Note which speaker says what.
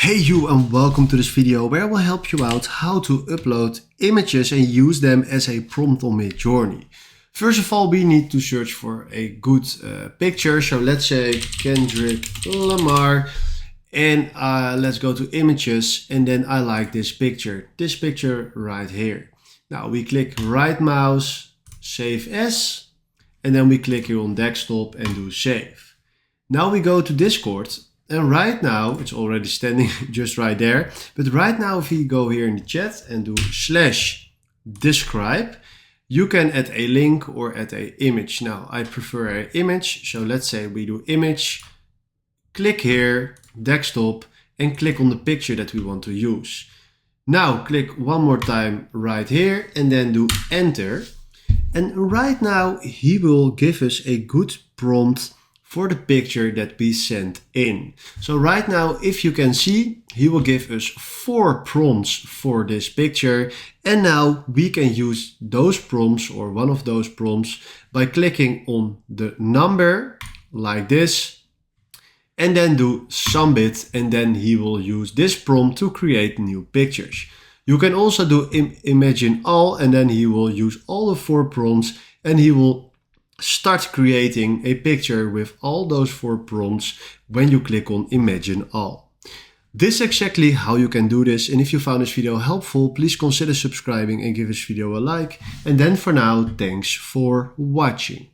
Speaker 1: Hey you, and welcome to this video where I will help you out how to upload images and use them as a prompt on Midjourney. First of all, we need to search for a good picture. So let's say Kendrick Lamar, and let's go to images, and then I like this picture right here. Now we click right mouse, save as, and then we click here on desktop and do save. Now we go to Discord. And right now, it's already standing just right there. But right now, if we go here in the chat and do /describe, you can add a link or add an image. Now, I prefer an image. So let's say we do image, click here, desktop, and click on the picture that we want to use. Now, click one more time right here and then do enter. And right now, he will give us a good prompt for the picture that we sent in. So right now, if you can see, he will give us 4 prompts for this picture. And now we can use those prompts or one of those prompts by clicking on the number like this and then do submit, and then he will use this prompt to create new pictures. You can also do imagine all, and then he will use all the 4 prompts and he will start creating a picture with all those 4 prompts when you click on Imagine All. This is exactly how you can do this, and if you found this video helpful, please consider subscribing and give this video a like. And then for now, thanks for watching.